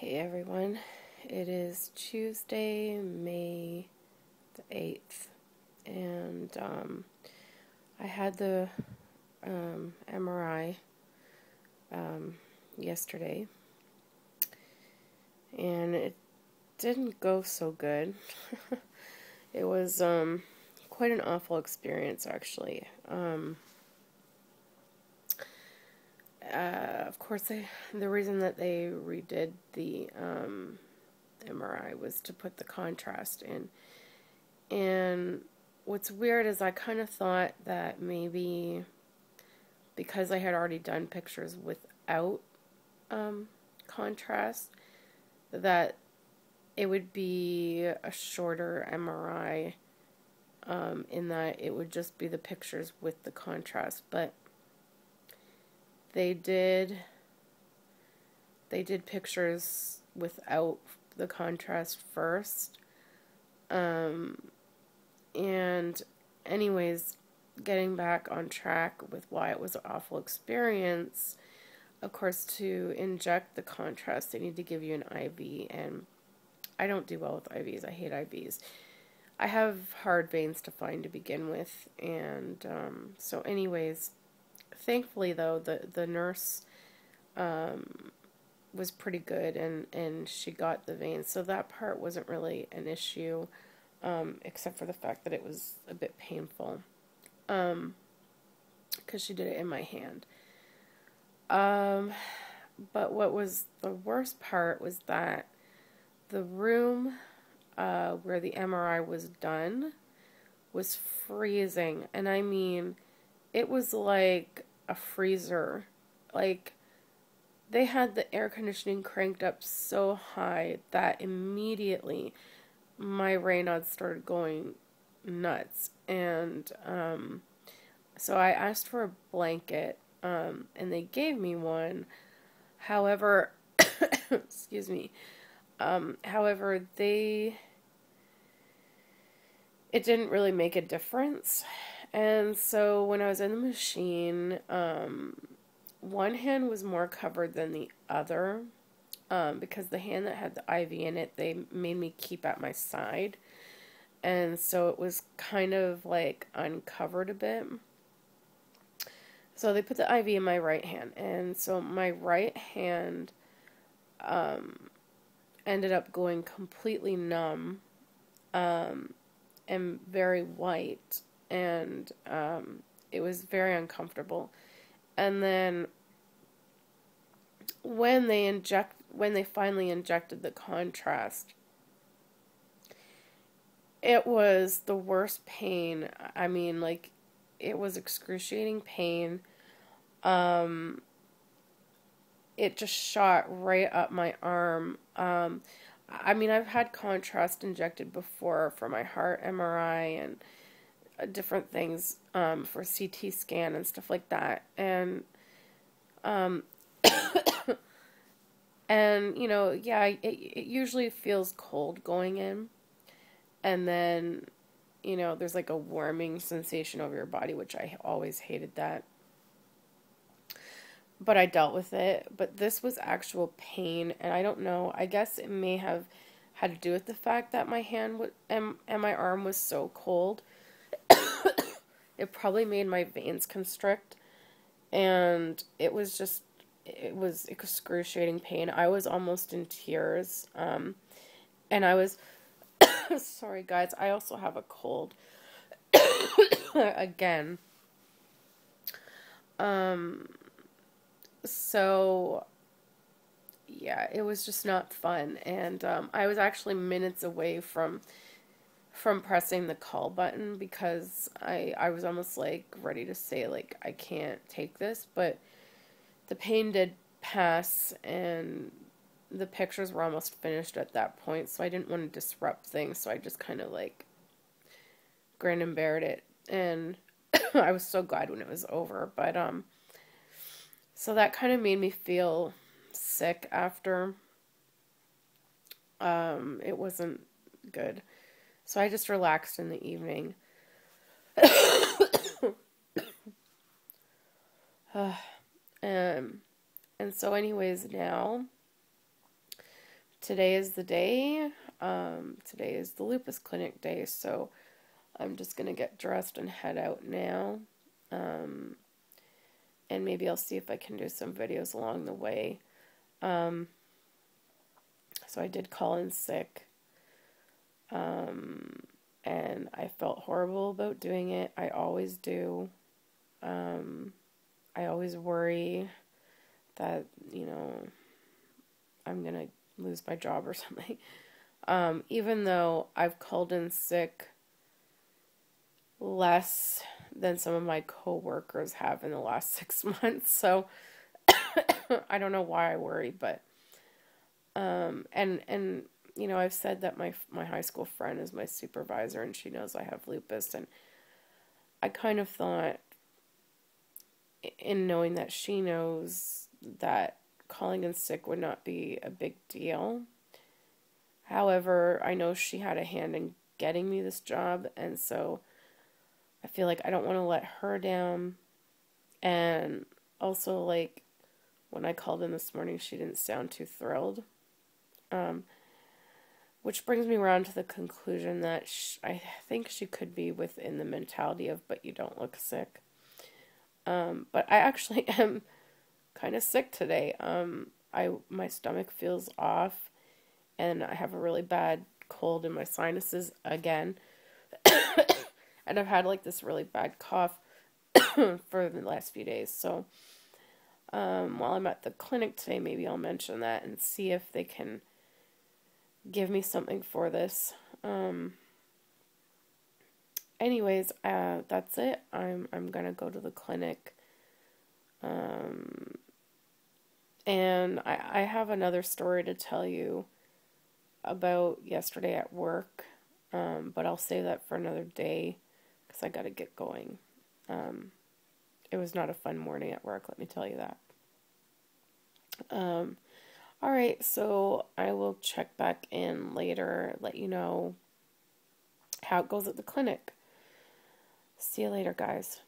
Hey everyone, it is Tuesday, May the 8th, and I had the MRI yesterday, and it didn't go so good. It was quite an awful experience, actually. Of course, the reason that they redid the MRI was to put the contrast in. And what's weird is I kind of thought that maybe because I had already done pictures without contrast, that it would be a shorter MRI, in that it would just be the pictures with the contrast. But they did pictures without the contrast first. And anyways, getting back on track with why it was an awful experience, of course, to inject the contrast, they need to give you an IV, and I don't do well with IVs. I hate IVs. I have hard veins to find to begin with, and so anyways, thankfully though, the nurse was pretty good, and she got the veins, so that part wasn't really an issue, except for the fact that it was a bit painful, because she did it in my hand. But what was the worst part was that the room where the MRI was done was freezing, and I mean, it was like a freezer. Like, they had the air conditioning cranked up so high that immediately my Raynaud started going nuts. And so I asked for a blanket, and they gave me one. However, excuse me. However, it didn't really make a difference. And so when I was in the machine, one hand was more covered than the other, because the hand that had the IV in it, they made me keep at my side. And so it was kind of like uncovered a bit. So they put the IV in my right hand. And so my right hand ended up going completely numb, and very white. And it was very uncomfortable. And then when they finally injected the contrast, it was the worst pain. I mean, like, it was excruciating pain. It just shot right up my arm. I mean, I've had contrast injected before for my heart MRI and different things, for CT scan and stuff like that, and and you know, yeah, it usually feels cold going in, and then, you know, there's like a warming sensation over your body, which I always hated that, but I dealt with it. But this was actual pain, and I don't know, I guess it may have had to do with the fact that my hand and my arm was so cold. It probably made my veins constrict, and it was excruciating pain. I was almost in tears, and I was, sorry guys, I also have a cold, again, so, yeah, it was just not fun, and I was actually minutes away from pressing the call button, because I was almost like ready to say, like, I can't take this, but the pain did pass, and the pictures were almost finished at that point, so I didn't want to disrupt things, so I just kind of like grinned and bared it, and I was so glad when it was over. But so that kind of made me feel sick after. It wasn't good. So I just relaxed in the evening. And so anyways, now today is the day. Today is the Lupus Clinic day, so I'm just going to get dressed and head out now. And maybe I'll see if I can do some videos along the way. So I did call in sick. And I felt horrible about doing it. I always do. I always worry that, I'm going to lose my job or something. Even though I've called in sick less than some of my coworkers have in the last 6 months. So I don't know why I worry, but I've said that my high school friend is my supervisor and she knows I have lupus, and I kind of thought, in knowing that she knows, that calling in sick would not be a big deal. However, I know she had a hand in getting me this job, and so I feel like I don't want to let her down. And also, like, when I called in this morning, she didn't sound too thrilled. Which brings me around to the conclusion that I think she could be within the mentality of, but you don't look sick. But I actually am kind of sick today. My stomach feels off, and I have a really bad cold in my sinuses again. And I've had like this really bad cough for the last few days. So while I'm at the clinic today, maybe I'll mention that and see if they can give me something for this. Anyways, that's it. I'm gonna go to the clinic. And I have another story to tell you about yesterday at work. But I'll save that for another day because I gotta get going. It was not a fun morning at work, let me tell you that. Alright, so I will check back in later, let you know how it goes at the clinic. See you later, guys.